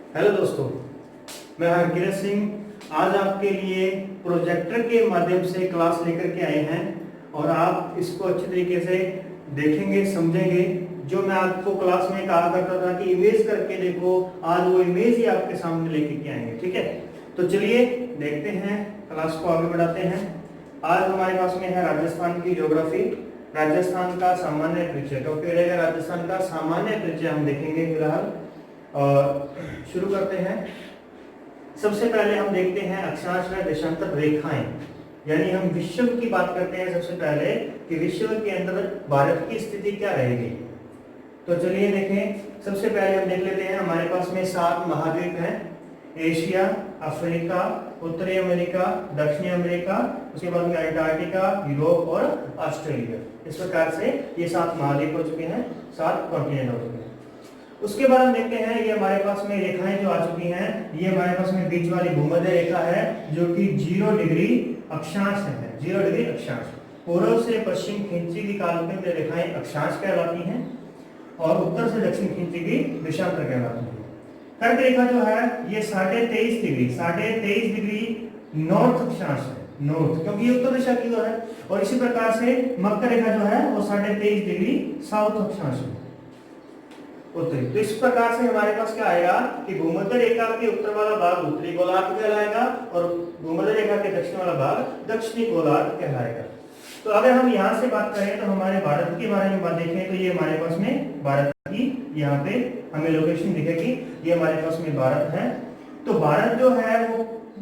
Hello दोस्तों, मैं हरकिरत सिंह आज आपके लिए प्रोजेक्टर के माध्यम से क्लास लेकर के आए हैं और आप इसको अच्छे तरीके से देखेंगे, समझेंगे। जो मैं आपको क्लास में कहा करता था कि इमेज करके देखो, आज वो इमेज ही आपके सामने लेकर के आएंगे। ठीक है, तो चलिए देखते हैं, क्लास को आगे बढ़ाते हैं। आज हमारे पास में है राजस्थान की ज्योग्राफी, राजस्थान का सामान्य परिचय। टॉपिक रहेगा राजस्थान का सामान्य परिचय, हम देखेंगे फिलहाल। और शुरू करते हैं। सबसे पहले हम देखते हैं अक्षांश व देशांतर रेखाएं, यानी हम विश्व की बात करते हैं सबसे पहले कि विश्व के अंदर भारत की स्थिति क्या रहेगी। तो चलिए देखें, सबसे पहले हम देख लेते हैं। हमारे पास में 7 महाद्वीप हैं: एशिया, अफ्रीका, उत्तरी अमेरिका, दक्षिणी अमेरिका, उसके बाद में अंटार्कटिका, यूरोप और ऑस्ट्रेलिया। इस प्रकार से ये 7 महाद्वीप हो चुके हैं, 7 कॉन्टिनेंट हो चुके हैं। उसके बाद हम देखते हैं, ये हमारे पास में रेखाएं जो आ चुकी हैं, ये हमारे पास में बीच वाली भूमध्य रेखा है जो कि 0 डिग्री अक्षांश है। 0 डिग्री अक्षांश, पूर्व से पश्चिम खींची गई काल्पनिक रेखाएं अक्षांश कहलाती हैं और उत्तर से दक्षिण खींची गई देशांतर कहलाती हैं। कर्क रेखा जो है ये 23.5 डिग्री नॉर्थ अक्षांश है, नॉर्थ, क्योंकि ये उत्तर दिशा की ओर है। और इसी प्रकार से मकर रेखा जो है वो 23.5 डिग्री साउथ अक्षांश है, उत्तरी। तो इस प्रकार से हमारे पास क्या आएगा कि भूमध्य रेखा के उत्तर वाला भाग उत्तरी गोलार्ध कहलाएगा और भूमध्य रेखा के दक्षिण वाला भाग दक्षिणी गोलार्ध कहलाएगा। तो अगर हम यहाँ से बात करें तो हमारे भारत के बारे में बात देखें तो ये हमारे पास में भारत की यहाँ पे हमें लोकेशन दिखेगी, ये हमारे पास में भारत है। तो भारत जो है वो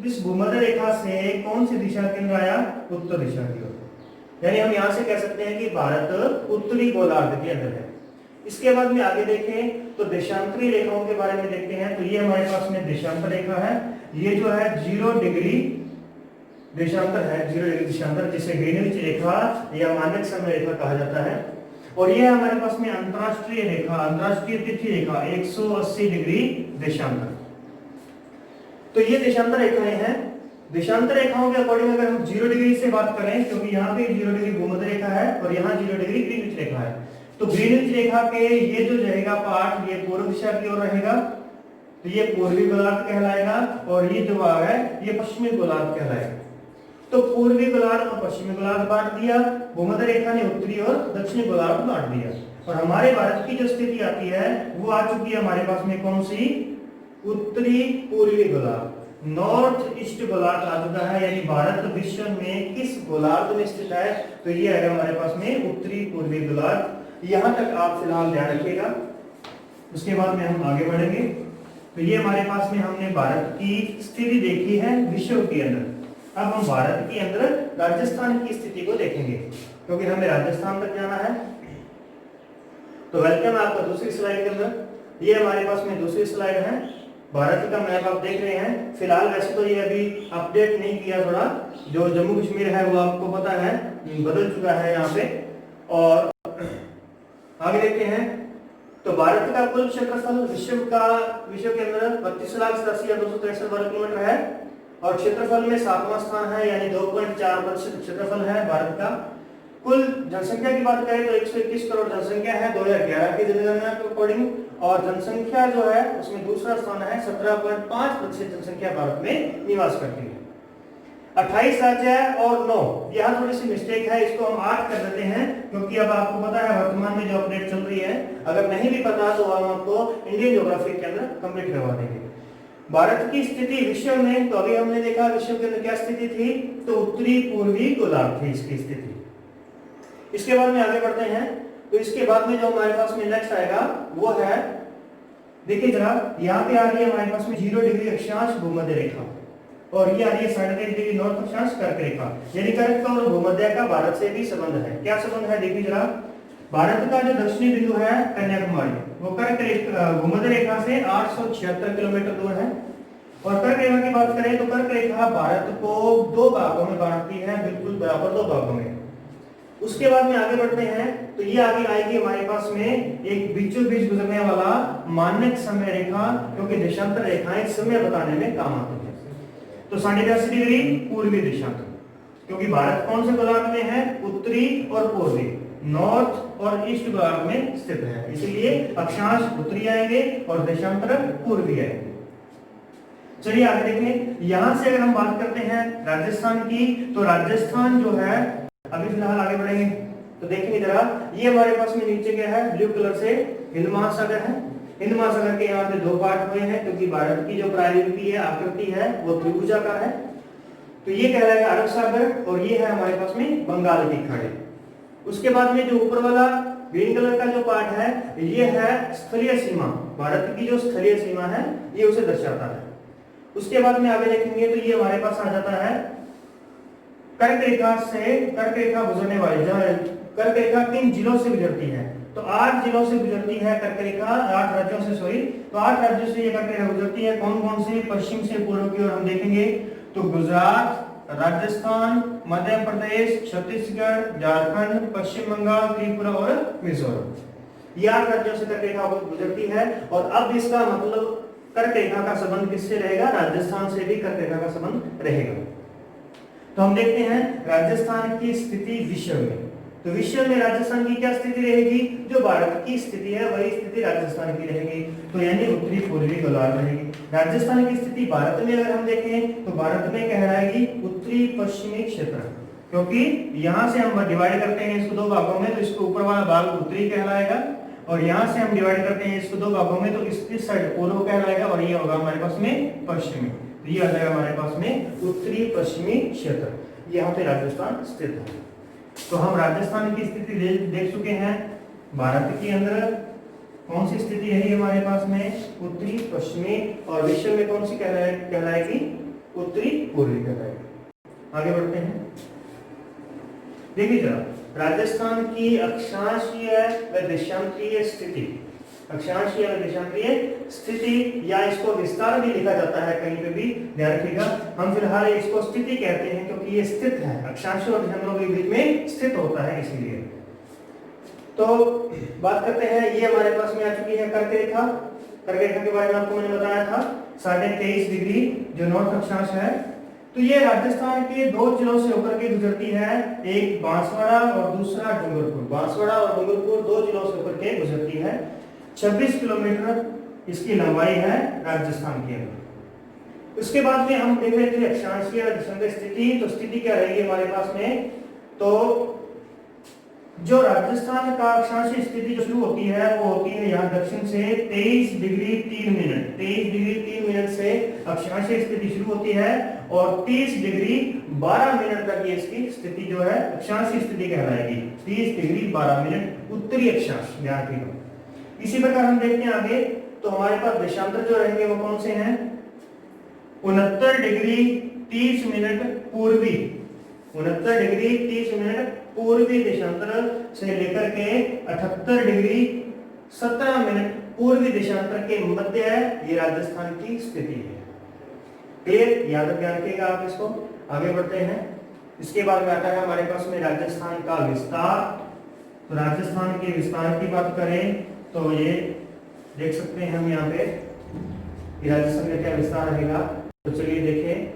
इस भूमध्य रेखा से कौन सी दिशा के अंदर आया? उत्तर दिशा की ओर। यानी हम यहाँ से कह सकते हैं कि भारत उत्तरी गोलार्ध के अंदर है। इसके बाद में आगे देखें तो देशांतरी रेखाओं के बारे में देखते हैं। तो ये हमारे पास में देशांतर रेखा है, ये जो है 0 डिग्री देशांतर है, 0 डिग्री देशांतर, जिसे ग्रीनिच रेखा या मानक समय रेखा कहा जाता है। और ये हमारे पास में अंतरराष्ट्रीय रेखा, अंतरराष्ट्रीय तिथि रेखा 180 डिग्री देशांतर। तो ये देशांतर रेखाएं हैं। देशांतर रेखाओं के अकॉर्डिंग अगर हम 0 डिग्री से बात करें, क्योंकि यहाँ पे 0 डिग्री भूमध्य रेखा है और यहाँ 0 डिग्री ग्रीनिच रेखा है, तो ग्रीनिच रेखा के ये जो रहेगा पार्ट, ये पूर्व दिशा की ओर रहेगा, तो ये पूर्वी गोलार्ध कहलाएगा। और ये जो भाग है ये पश्चिमी गोलार्ध कहलाएगा। तो पूर्वी गोलार्ध और पश्चिमी गोलार्ध बांट दिया, भूमध्य रेखा ने उत्तरी और दक्षिणी गोलार्ध बांट दिया। और हमारे भारत की जो स्थिति आती है वो आ चुकी है हमारे पास में कौन सी? उत्तरी पूर्वी गोलार्ध, नॉर्थ ईस्ट गोलार्ध आ चुका है। यानी भारत विश्व में किस गोलार्ध में स्थित है? तो ये है हमारे पास में उत्तरी पूर्वी गोलार्ध। यहां तक आप फिलहाल ध्यान रखिएगा, उसके बाद में हम आगे बढ़ेंगे। तो ये हमारे पास में हमने भारत की स्थिति देखी है विश्व के अंदर। अब हम भारत के अंदर राजस्थान की स्थिति को देखेंगे, क्योंकि हमें राजस्थान तक जाना है। तो वेलकम आपका दूसरी स्लाइड के अंदर। ये हमारे पास में दूसरी स्लाइड है, भारत का मैप आप देख रहे हैं। फिलहाल वैसे तो ये अभी अपडेट नहीं किया, थोड़ा जो जम्मू कश्मीर है वो आपको पता है बदल चुका है यहाँ पे। और आगे देखते हैं तो भारत का कुल क्षेत्रफल विश्व के अंदर 32,87,263 वर्ग किलोमीटर है और क्षेत्रफल में 7वां स्थान है, यानी 2.4% क्षेत्रफल है भारत का। कुल जनसंख्या की बात करें तो 121 करोड़ जनसंख्या है 2011 की जनगणना के अकॉर्डिंग। और जनसंख्या जो है उसमें दूसरा स्थान है, 17.5% जनसंख्या भारत में निवास करती है। 28 राज्य है और 9, यहाँ थोड़ी सी मिस्टेक है, इसको हम 8 कर देते हैं, क्योंकि अब आपको पता है वर्तमान में जो अपडेट चल रही है, अगर नहीं भी पता तो हम आपको इंडियन ज्योग्राफी के अंदर कंप्लीट करवा देंगे। भारत की स्थिति विश्व में, तो अभी हमने देखा विश्व के अंदर क्या स्थिति थी, तो उत्तरी पूर्वी गोलार्ध थी इसकी स्थिति। इसके बाद में आगे बढ़ते हैं। तो इसके बाद में जो हमारे पास में नेक्स्ट आएगा वो है, देखिए जरा, यहाँ पे आ रही है हमारे पास में 0 डिग्री अक्षांश भूमध्य रेखा और ये आ रही है 23.5 डिग्री नॉर्थ अक्षांश कर्क रेखा। यानी कर्क का और भूमध्य का भारत से भी संबंध है। क्या संबंध है देखिए जरा, भारत का जो दक्षिणी बिंदु है कन्याकुमारी, वो कर्क भूमध्य रेखा से 876 किलोमीटर दूर है। और कर्क रेखा की बात करें तो कर्क रेखा भारत को 2 भागों में बांटती है, बिल्कुल बराबर 2 भागों में। उसके बाद में आगे बढ़ते हैं तो ये आगे आएगी हमारे पास में एक बीचों बीच गुजरने वाला मानक समय रेखा, क्योंकि देशांतर रेखाएं समय बताने में काम आती है। तो 82.5 डिग्री पूर्वी देशांतर, क्योंकि भारत कौन से गोलार्ध में है? उत्तरी और पूर्वी, नॉर्थ और ईस्ट गोलार्ध में स्थित है, इसलिए अक्षांश उत्तरी आएंगे और देशांतर पूर्वी आएंगे। चलिए आगे देखें, यहां से अगर हम बात करते हैं राजस्थान की, तो राजस्थान जो है, अभी फिलहाल आगे बढ़ेंगे तो देखेंगे जरा, ये हमारे पास में नीचे क्या है, ब्लू कलर से हिंद महासागर है। हिंद महासागर के यहाँ पे दो पार्ट हुए हैं, क्योंकि भारत की जो प्रायद्वीपीय है, आकृति है, वो त्रिभुजाकार है। तो ये कहलाएगा अरब सागर, और ये है हमारे पास में बंगाल की खाड़ी। उसके बाद में जो ऊपर वाला ग्रीन कलर का जो पार्ट है, ये है स्थलीय सीमा, भारत की जो स्थलीय सीमा है, ये उसे दर्शाता है। उसके बाद में आगे देखेंगे तो ये हमारे पास आ जाता है कर्क रेखा से, कर्क रेखा गुजरने वाली, जहां कर्क रेखा किन जिलों से गुजरती है, तो 8 जिलों से गुजरती है कर्क रेखा, 8 राज्यों से, सॉरी, तो 8 राज्यों से ये कर्क रेखा गुजरती है। कौन कौन से, पश्चिम से पूर्व की ओर हम देखेंगे तो गुजरात, राजस्थान, मध्य प्रदेश, छत्तीसगढ़, झारखंड, पश्चिम बंगाल, त्रिपुरा और मिजोरम, ये 8 राज्यों से कर्क रेखा गुजरती है। और अब इसका मतलब कर्क रेखा का संबंध किससे रहेगा, राजस्थान से भी कर्क रेखा का संबंध रहेगा। तो हम देखते हैं राजस्थान की स्थिति विश्व में, तो विश्व में राजस्थान की क्या स्थिति रहेगी, जो भारत की स्थिति है वही स्थिति राजस्थान की रहेगी, तो यानी उत्तरी पूर्वी गोलार्ध रहेगी। राजस्थान की स्थिति भारत में अगर हम देखें तो भारत में कहलाएगी उत्तरी पश्चिमी क्षेत्र, क्योंकि यहां से हम डिवाइड करते हैं इसको दो भागों में, तो इसको ऊपर वाला भाग उत्तरी कहलाएगा, और यहां से हम डिवाइड करते हैं इसको दो भागों में, तो इस साइड पूर्व कहलाएगा, और ये होगा हमारे पास में पश्चिमी, तो ये आ जाएगा हमारे पास में उत्तरी पश्चिमी क्षेत्र, यहाँ पे राजस्थान स्थित है। तो हम राजस्थान की स्थिति देख चुके हैं। भारत के अंदर कौन सी स्थिति है हमारे पास में, उत्तरी पश्चिमी, और विश्व में कौन सी कहलाएगी, उत्तरी पूर्वी कहलाएगी। आगे बढ़ते हैं, देखिए जरा राजस्थान की अक्षांशीय व देशांतरीय स्थिति, अक्षांशीय व देशांतरीय स्थिति, या इसको विस्तार भी लिखा जाता है कहीं पे भी, ध्यान रखिएगा। हम फिलहाल इसको स्थिति कहते हैं क्योंकि ये स्थित है, अक्षांश और देशांतरों के बीच में स्थित होता है, इसीलिए। तो बात करते हैं, ये हमारे पास में आ चुकी है कर्क रेखा। कर्क रेखा के बारे में आपको मैंने बताया था 23.5 डिग्री जो नॉर्थ अक्षांश है। तो ये राजस्थान के दो जिलों से होकर के गुजरती है, एक बांसवाड़ा और दूसरा डूंगरपुर। बांसवाड़ा और डूंगरपुर दो जिलों से होकर के गुजरती है। 26 किलोमीटर इसकी लंबाई है राजस्थान के अंदर। उसके बाद में हम देख रहे थे अक्षांशीय देशांतरीय स्थिति, तो स्थिति क्या रहेगी हमारे पास में, तो जो राजस्थान का अक्षांशीय स्थिति जो शुरू होती है वो होती है यहाँ दक्षिण से 23 डिग्री 3 मिनट, 23 डिग्री 3 मिनट से अक्षांशीय स्थिति शुरू होती है, और 30 डिग्री 12 मिनट तक ये इसकी स्थिति जो है अक्षांशीय स्थिति कहलाएगी। 30 डिग्री 12 मिनट उत्तरी अक्षांश, ध्यान रखिएगा। इसी प्रकार हम देखते हैं आगे, तो हमारे पास देशांतर जो रहेंगे वो कौन से हैं, 69 डिग्री 30 मिनट पूर्वी, 69 डिग्री 30 मिनट पूर्वी देशांतर से लेकर के 78 डिग्री 17 मिनट पूर्वी देशांतर के मध्य ये राजस्थान की स्थिति है। क्लियर, याद रखिएगा आप इसको। आगे बढ़ते हैं, इसके बाद में आता है हमारे पास में राजस्थान का विस्तार। तो राजस्थान के विस्तार की बात करें तो ये देख सकते हैं हम यहाँ पे राजस्थान का क्या विस्तार रहेगा। तो चलिए देखें,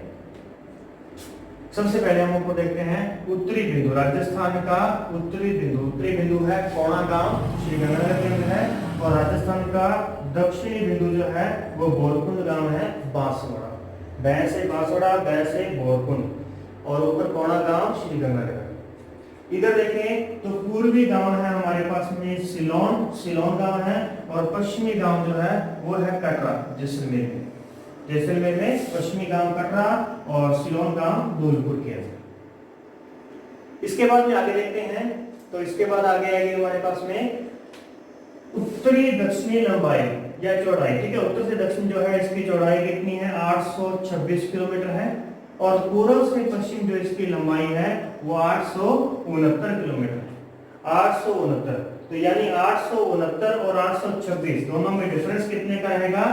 सबसे पहले हम आपको देखते हैं उत्तरी बिंदु, राजस्थान का उत्तरी बिंदु। उत्तरी बिंदु है कोणा गांव, श्रीगंगानगर में है, और राजस्थान का दक्षिणी बिंदु जो है वो बोरकुंड गांव है, बांसवाड़ा। बै से बांसवाड़ा, बै से बोरकुंड, और ऊपर कोणा गांव, श्रीगंगानगर। इधर देखें तो पूर्वी गांव है हमारे पास में सिलोन, सिलोन गांव है, और पश्चिमी गांव जो है वो है कटरा, जैसलमेर में। जैसलमेर में पश्चिमी गांव कटरा और सिलोन गांव धौलपुर के अंदर। इसके बाद में आगे देखते हैं, तो इसके बाद आगे आएगी हमारे पास में उत्तरी दक्षिणी लंबाई या चौड़ाई। ठीक है, उत्तर से दक्षिण जो है इसकी चौड़ाई कितनी है, 826 किलोमीटर है, और पूर्व से पश्चिम जो इसकी लंबाई है वो 869 किलोमीटर, 869। तो यानी 869 और 826 दोनों में डिफरेंस कितने का रहेगा,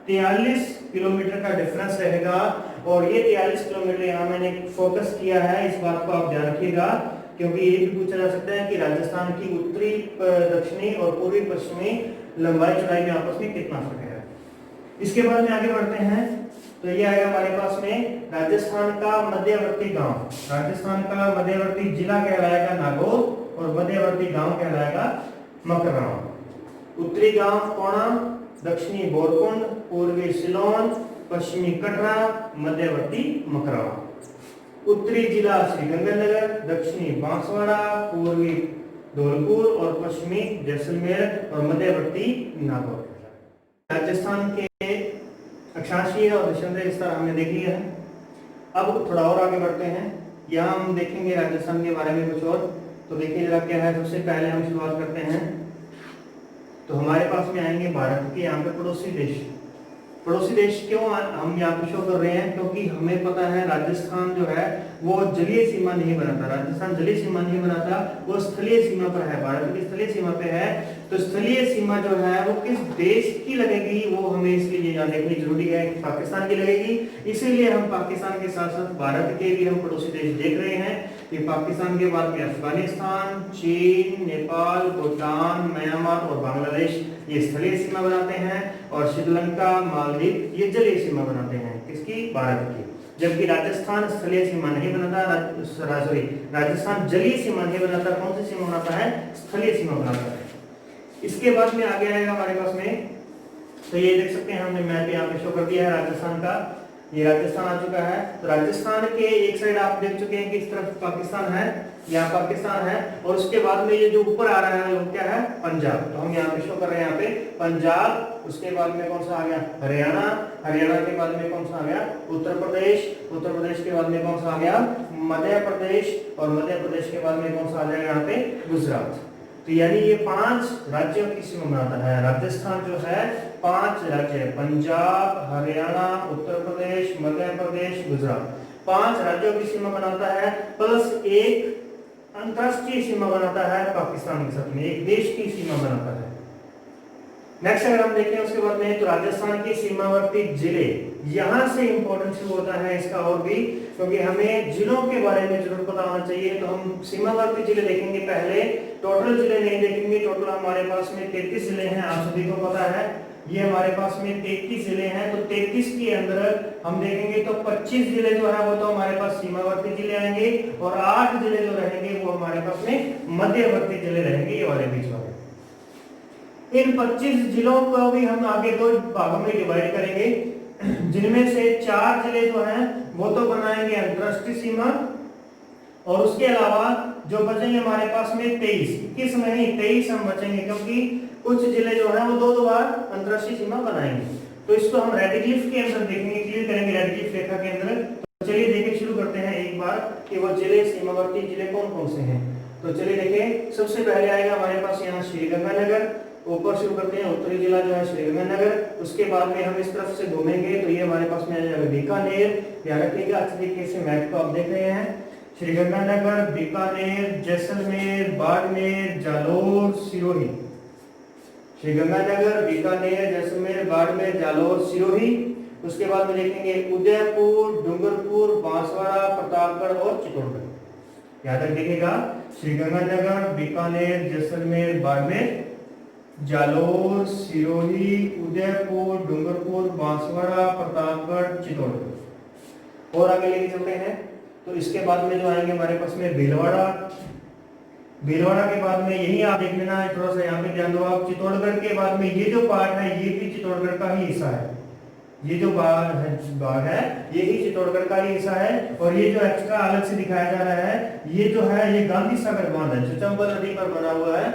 43 किलोमीटर का डिफरेंस रहेगा। और ये 43 किलोमीटर यहाँ मैंने फोकस किया है, इस बात को आप ध्यान रखिएगा, क्योंकि ये भी पूछा जा सकता है कि राजस्थान की उत्तरी दक्षिणी और पूर्वी पश्चिमी लंबाई चौड़ाई में आपस में कितना फर्क है। इसके बाद में आगे बढ़ते हैं, तो ये आएगा हमारे पास में राजस्थान का मध्यवर्ती गांव। राजस्थान का मध्यवर्ती जिला कहलाएगा नागौर, और मध्यवर्ती गांव कहलाएगा मकराव। उत्तरी गांव कोणा, दक्षिणी बोरकुंड, पूर्वी सिलोन, पश्चिमी कटरा, मध्यवर्ती मकरावा। उत्तरी जिला श्रीगंगानगर, दक्षिणी बांसवाड़ा, पूर्वी धौलपुर और पश्चिमी जैसलमेर और मध्यवर्ती नागौर। राजस्थान के अक्षांशीय और देशांतरीय विस्तार हमने देख लिया है। अब थोड़ा और आगे बढ़ते हैं, यहाँ हम देखेंगे राजस्थान के बारे में कुछ और। तो देखिए जरा क्या है। सबसे पहले हम शुरुआत करते हैं, तो हमारे पास में आएंगे भारत के यहाँ पे पड़ोसी देश। पड़ोसी देश क्यों हम यहाँ पे शो कर रहे हैं, क्योंकि हमें पता है राजस्थान जो है वो जलीय सीमा नहीं बनाता। राजस्थान जलीय सीमा नहीं बनाता, वो स्थलीय सीमा पर है, भारत की स्थलीय सीमा पे है। तो स्थलीय सीमा जो है वो किस देश की लगेगी, वो हमें इसलिए यहाँ देखनी जरूरी है, पाकिस्तान की लगेगी। इसीलिए हम पाकिस्तान के साथ साथ भारत के भी हम पड़ोसी देश देख रहे हैं। कि पाकिस्तान के बाद में अफगानिस्तान, चीन, नेपाल, भूटान, म्यांमार और बांग्लादेश ये स्थलीय सीमा बनाते हैं, और श्रीलंका, मालदीव ये जलीय सीमा बनाते हैं। किसकी? भारत की। जबकि राजस्थान स्थलीय सीमा नहीं बनाता, राजस्थान जलीय सीमा नहीं बनाता। कौन सी सीमा बनाता है? स्थलीय सीमा बनाता है। इसके बाद में आगे आएगा हमारे पास में, तो ये देख सकते हैं हमने मैप यहाँ पे शो कर दिया है राजस्थान का। ये राजस्थान आ चुका है। तो राजस्थान के एक साइड आप देख चुके हैं कि इस तरफ पाकिस्तान है, यहाँ पाकिस्तान है, और उसके बाद में ये जो ऊपर आ रहा है वो क्या है? पंजाब। तो हम यहाँ पे शो कर रहे हैं यहाँ पे पंजाब। उसके बाद में कौन सा आ गया? हरियाणा। हरियाणा के बाद में कौन सा आ गया? उत्तर प्रदेश। उत्तर प्रदेश के बाद में कौन सा आ गया? मध्य प्रदेश। और मध्य प्रदेश के बाद में कौन सा आ जाएगा यहाँ पे? गुजरात। तो यानी ये 5 राज्यों की सीमा बनाता है। राजस्थान जो है 5 राज्य है, पंजाब, हरियाणा, उत्तर प्रदेश, मध्य प्रदेश, गुजरात। 5 राज्यों की सीमा बनाता है, प्लस एक अंतरराष्ट्रीय सीमा बनाता है पाकिस्तान के साथ में, एक देश की सीमा बनाता है। नेक्स्ट अगर हम देखें उसके बाद में, तो राजस्थान के सीमावर्ती जिले, यहाँ से इंपॉर्टेंट शुरू होता है इसका और भी, क्योंकि हमें जिलों के बारे में जरूर पता होना चाहिए। तो हम सीमावर्ती जिले देखेंगे पहले, टोटल जिले नहीं देखेंगे। टोटल हमारे पास में 33 जिले हैं, आप सभी को पता है। ये हमारे पास में 33 जिले हैं। तो 33 के अंदर हम देखेंगे तो 25 जिले जो है वो तो हमारे पास सीमावर्ती जिले आएंगे, और 8 जिले जो रहेंगे वो हमारे पास में मध्यवर्ती जिले रहेंगे, ये वाले बीच वाले। इन 25 जिलों को भी हम आगे 2 भागों में डिवाइड करेंगे, जिनमें से 4 जिले जो हैं वो तो बनाएंगे अंतरराष्ट्रीय सीमा, और उसके अलावा जो बचेंगे हमारे पास में 23, 21 में नहीं 23 हम बचेंगे, क्योंकि कुछ जिले जो है वो 2 बार अंतरराष्ट्रीय सीमा बनाएंगे। तो इसको हम रेडिक्लिफ के अंदर देखेंगे, क्लियर करेंगे रेडिक्लिफ रेखा के अंदर। तो चलिए देखिए शुरू करते हैं एक बार कि वो जिले, सीमावर्ती जिले कौन कौन से हैं। तो चलिए देखें, सबसे पहले आएगा हमारे पास यहाँ श्रीगंगानगर। ऊपर शुरू करते हैं, उत्तरी जिला जो है श्रीगंगानगर। उसके बाद में हम इस तरफ से घूमेंगे तो ये हमारे पास में आ जाएगा बीकानेर। ध्यान रखिएगा, अच्छे तरीके से मैप को आप देख रहे हैं। श्रीगंगानगर, बीकानेर, जैसलमेर, बाड़मेर, जालोर, सिरोही। श्रीगंगानगर, बीकानेर, जैसलमेर, बाड़मेर, जालोर, सिरोही। उसके बाद में देखेंगे उदयपुर, डूंगरपुर, बांसवाड़ा, प्रतापगढ़ और चित्तौड़गढ़। याद रख देखिएगा, श्रीगंगानगर, बीकानेर, जैसलमेर, बाड़मेर, जालोर, सिरोही, उदयपुर, डूंगरपुर, बांसवाड़ा, प्रतापगढ़, चित्तौड़गढ़। और आगे लेके चलते हैं तो इसके बाद में जो आएंगे हमारे पास में भीलवाड़ा। भीलवाड़ा के बाद में यही आप देख लेना है, थोड़ा सा यहाँ पे ध्यान दो आप। चित्तौड़गढ़ के बाद में ये जो पार्ट है ये भी चित्तौड़गढ़ का ही हिस्सा है। ये जो भाग है ये ही चित्तौड़गढ़ का ही हिस्सा है। और ये जो एक्स्ट्रा अलग से दिखाया जा रहा है ये जो है ये गांधी सागर बांध है, जो चंबल नदी पर बना हुआ है,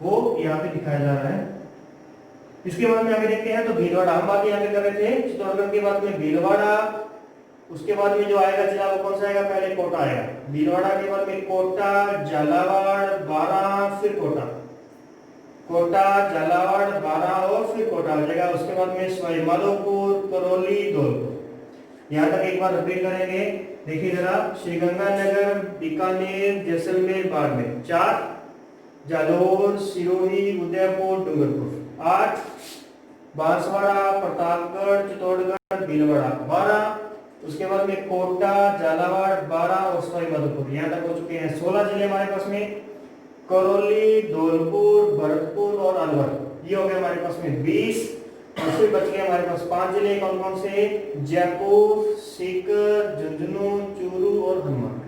वो यहाँ पे दिखाया जा रहा है। इसके बाद में आगे देखते हैं तो भीलवाड़ा, हम बात यहाँ पे कर रहे थे चित्तौड़गढ़ के बाद में भीलवाड़ा। उसके बाद में जो आएगा जिला वो कौन सा आएगा? पहले कोटा आएगा। भीलवाड़ा के बाद में कोटा, झालावाड़, बारां, फिर कोटा। कोटा, झालावाड़, बारां और फिर कोटा हो जाएगा। उसके बाद में सवाई माधोपुर, करौली, धौलपुर। यहाँ तक एक बार रिपीट करेंगे, देखिए जरा। श्रीगंगानगर, बीकानेर, जैसलमेर, बाड़मेर 4, जालोर, सिरोही, उदयपुर, डूंगरपुर 8, बांसवाड़ा, प्रतापगढ़, चित्तौड़गढ़, भीलवाड़ा 12। उसके बाद में कोटा, झालावाड़, बारां और सवाई माधोपुर, यहाँ तक हो चुके हैं 16 जिले हमारे पास में। करौली, धौलपुर, भरतपुर और अलवर, ये हो गए हमारे पास में 20। और फिर बच गए हमारे पास 5 जिले, कौन कौन से? जयपुर, सीकर, झुंझुनू, चूरू और हनुमान।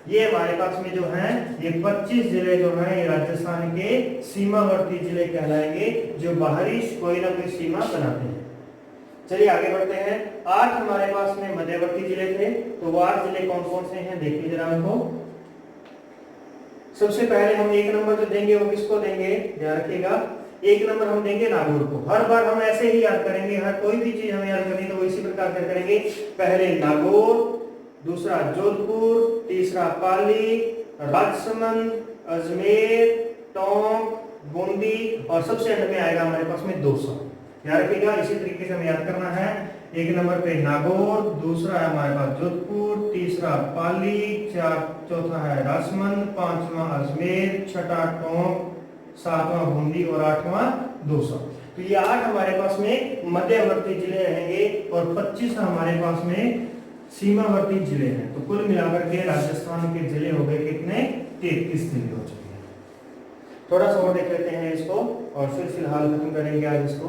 ये हमारे पास में जो है ये 25 जिले जो हैं ये राजस्थान के सीमावर्ती जिले कहलाएंगे, जो बाहरी कोई ना कोई सीमा बनाते हैं। चलिए आगे बढ़ते हैं। 8 हमारे पास में मध्यवर्ती जिले थे, तो वो 8 जिले कौन कौन से हैं देखिए जरा उनको। सबसे पहले हम 1 नंबर जो देंगे वो किसको देंगे, ध्यान रखिएगा, 1 नंबर हम देंगे नागौर को। हर बार हम ऐसे ही याद करेंगे, हर कोई भी चीज हमें याद करनी तो वो इसी प्रकार से करेंगे। पहले नागौर, दूसरा जोधपुर, तीसरा पाली, राजसमंद, अजमेर, टोंक, बूंदी और सबसे अंत में आएगा हमारे पास में दौसा। याद रखिएगा, इसी तरीके से हमें याद करना है। 1 नंबर पे नागौर, दूसरा है हमारे पास जोधपुर, तीसरा पाली, चौथा है राजसमंद, पांचवा अजमेर, छठा टोंक, सातवां बूंदी और आठवां दौसा। तो ये 8 हमारे पास में मध्यवर्ती जिले रहेंगे और 25 हमारे पास में सीमावर्ती जिले हैं। तो कुल मिलाकर के राजस्थान के जिले हो गए कितने, 33 जिले हो चुके हैं। थोड़ा सा और देख लेते हैं इसको और फिर फिलहाल खत्म करेंगे आज इसको।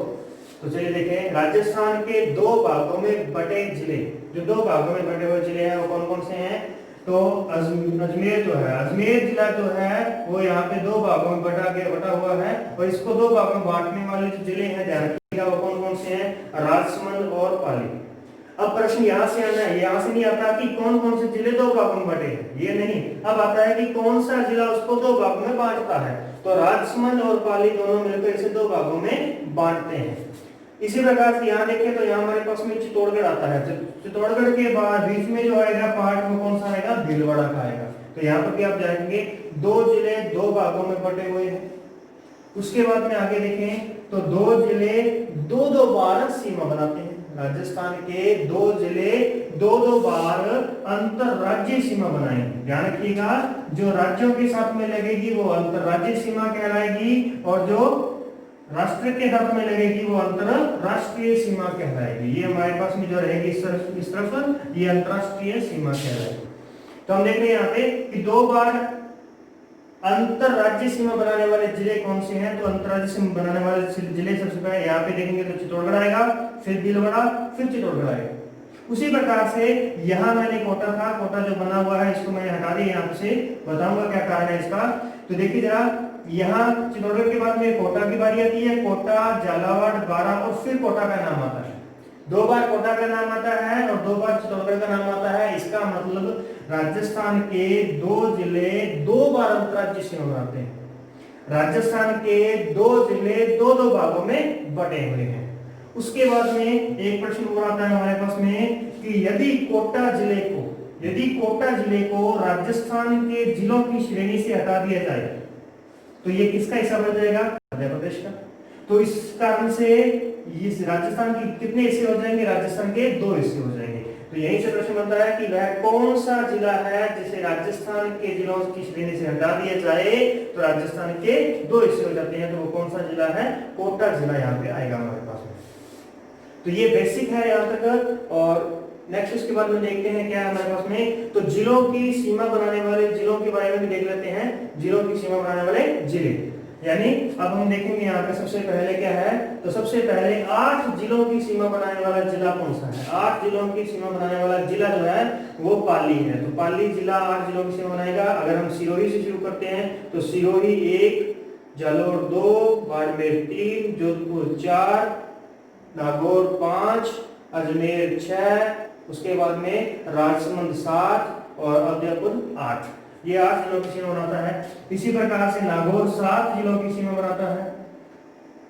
तो चलिए देखें, राजस्थान के 2 भागों में बटे जिले, जो 2 भागों में बटे हुए जिले हैं वो कौन कौन से हैं, तो अजमेर जो है, अजमेर जिला जो है वो यहाँ पे 2 भागों में बटा हुआ है और इसको 2 भागों में बांटने वाले जो जिले हैं ध्यान रखिएगा वो कौन कौन से हैं, राजसमंद और पाली। अब प्रश्न यहाँ से आना है, यहाँ से नहीं आता कि कौन कौन से जिले 2 भागों में बटे हैं, ये नहीं, अब आता है कि कौन सा जिला उसको 2 भागों में बांटता है। तो राजसमंद और पाली दोनों मिलकर इसे 2 भागों में बांटते हैं। इसी प्रकार से यहाँ देखें तो यहाँ हमारे पास में चित्तौड़गढ़ आता है, चित्तौड़गढ़ के बाद बीच में जो आएगा पार्ट वो कौन सा आएगा, भीलवाड़ा का आएगा। तो यहाँ पर भी आप जाएंगे 2 जिले 2 भागों में बटे हुए हैं। उसके बाद में आगे देखें तो 2 जिले 2-2 बार सीमा बनाते हैं। राजस्थान के 2 जिले 2-2 बार अंतरराज्यीय सीमा बनाएंगे। ध्यान रखिएगा, जो राज्यों के साथ में लगेगी वो अंतरराज्यीय सीमा कहलाएगी और जो राष्ट्र के साथ में लगेगी वो अंतरराष्ट्रीय सीमा कहलाएगी। ये हमारे पास में जो रहेगी इस तरफ ये अंतरराष्ट्रीय सीमा कहलाएगी। तो हम देख रहे हैं यहाँ पे कि 2 बार अंतरराज्यीय सीमा बनाने वाले जिले कौन से हैं, तो अंतरराज्यीय सीमा बनाने वाले जिले सबसे पहले यहाँ पे देखेंगे तो चित्तौड़गढ़ आएगा, फिर भीलवाड़ा, फिर चित्तौड़गढ़ आएगा। उसी प्रकार से यहाँ मैंने कोटा था, कोटा जो बना हुआ है इसको मैंने हटा दिया, यहाँ से बताऊंगा क्या कारण है इसका। तो देखिए जरा, यहाँ चित्तौड़गढ़ के बाद में कोटा की बारी आती है, कोटा, झालावाड़, बारां और फिर कोटा का नाम आता है। 2 बार कोटा का नाम आता है और 2 बार चित्तौड़गढ़ का नाम आता है। इसका मतलब राजस्थान के 2 जिले 2 बार अंतरराज्यीय सीमा बनाते हैं। राजस्थान के 2 जिले 2-2 भागों में बटे हुए हैं। उसके बाद में एक प्रश्न और आता है हमारे पास में कि यदि कोटा जिले को राजस्थान के जिलों की श्रेणी से हटा दिया जाए तो ये किसका हिस्सा बन जाएगा, मध्य प्रदेश का। तो इस कारण से इस राजस्थान की कितने हिस्से हो जाएंगे, राजस्थान के 2 हिस्से हो जाएंगे। तो यहीं से प्रश्न बनता है कि वह कौन सा जिला है जिसे राजस्थान के जिलों की श्रेणी से हटा दिया जाए तो राजस्थान के 2 हिस्से हो जाते हैं। तो वो कौन सा जिला है, कोटा जिला यहाँ पे आएगा हमारे पास में। तो ये बेसिक है यहाँ तक। और नेक्स्ट उसके बाद में देखते हैं क्या है हमारे पास में, तो जिलों की सीमा बनाने वाले जिलों के बारे में भी देख लेते हैं। जिलों की सीमा बनाने वाले जिले, यानी अब हम देखेंगे यहाँ पे सबसे पहले क्या है, तो सबसे पहले 8 जिलों की सीमा बनाने वाला जिला कौन सा है। 8 जिलों की सीमा बनाने वाला जिला जो है वो पाली है। तो पाली जिला 8 जिलों की सीमा बनाएगा। अगर हम सिरोही से शुरू करते हैं तो सिरोही 1, जालौर 2, बाड़मेर 3, जोधपुर 4, नागौर 5, अजमेर 6, उसके बाद में राजसमंद 7 और उदयपुर 8। ये 8 जिलों की सीमा बनाता है। इसी प्रकार से नागौर 7 जिलों की सीमा बनाता है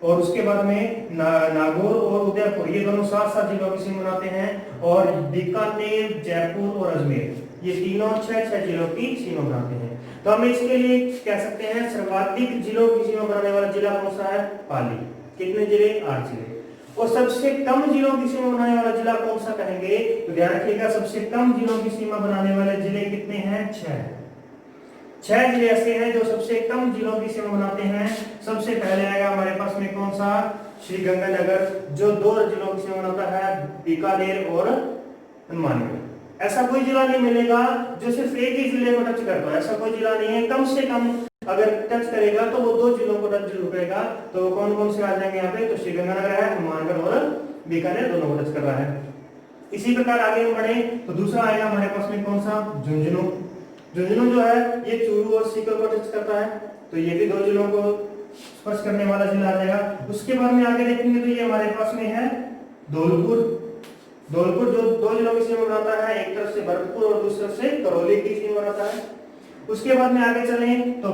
और उसके बाद में नागौर और उदयपुर ये दोनों 7-7 जिलों की सीमा बनाते हैं। और बीकानेर, जयपुर और अजमेर ये तीनों 6-6 जिलों की सीमा बनाते हैं। तो हम इसके लिए कह सकते हैं सर्वाधिक जिलों की सीमा बनाने वाला जिला कौन सा है, पाली। कितने जिले, 8 जिले। और सबसे कम जिलों की सीमा बनाने वाला जिला कौन सा कहेंगे, तो ध्यान रखिएगा सबसे कम जिलों की सीमा बनाने वाले जिले कितने हैं, 6 जिले ऐसे हैं जो सबसे कम जिलों की सीमा बनाते हैं। सबसे पहले आएगा हमारे पास में कौन सा, श्रीगंगानगर, जो 2 जिलों की सीमा बनाता है, बीकानेर और हनुमानगढ़। ऐसा कोई जिला नहीं मिलेगा जो सिर्फ एक ही जिले को टच करता है, ऐसा कोई जिला नहीं है। कम से कम अगर टच करेगा तो वो 2 जिलों को टच जरूर करेगा। तो कौन कौन से आ जाएंगे यहाँ पे, तो श्रीगंगानगर है, हनुमानगढ़ और बीकानेर दोनों को टच कर रहा है। इसी प्रकार आगे हम बढ़े तो दूसरा आएगा हमारे पास में कौन सा, झुंझुनू। झुंझुनू जो है ये चूरू और सीकर को टच करता है, तो ये भी 2 जिलों को स्पर्श करने वाला जिला आ जाएगा। उसके बाद में आगे देखेंगे तो ये हमारे पास में है धौलपुर। धौलपुर जो 2 जिलों की सीमा बनाता है, एक तरफ से भरतपुर और दूसरी तरफ से करौली की सीमा बनाता है। उसके बाद में आगे चलें तो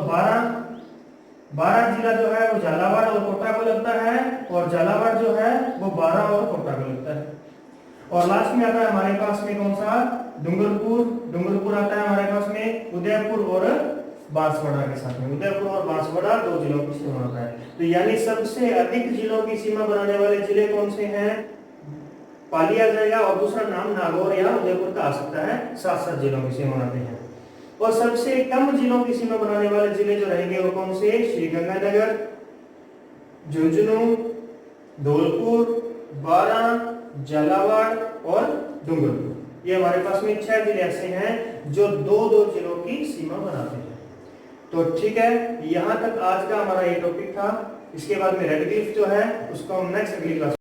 12 जिला जो है वो झालावाड़ और कोटा को लगता है, और झालावाड़ जो है वो 12 और कोटा को लगता है। और लास्ट में आता है हमारे पास में कौन सा, डूंगरपुर। डूंगरपुर आता है हमारे पास में उदयपुर और बांसवाड़ा के साथ में। उदयपुर और बांसवाड़ा 2 जिलों की सीमा बनाता है। तो यानी सबसे अधिक जिलों की सीमा बनाने वाले जिले कौन से हैं, पा लिया जाएगा। और दूसरा नाम नागौर या उदयपुर का आ सकता है, 7 जिलों की सीमा बनाते हैं। और सबसे कम जिलों की सीमा बनाने वाले जिले जो रहेंगे वो कौन से, श्रीगंगानगर, झुंझुनू, धौलपुर, बारां, झालावाड़ और डूंगरपुर। ये हमारे पास में 6 जिले ऐसे हैं जो 2-2 जिलों की सीमा बनाते हैं। तो ठीक है, यहां तक आज का हमारा ये टॉपिक था। इसके बाद में रेड क्लिफ जो है उसको हम नेक्स्ट अगली क्लास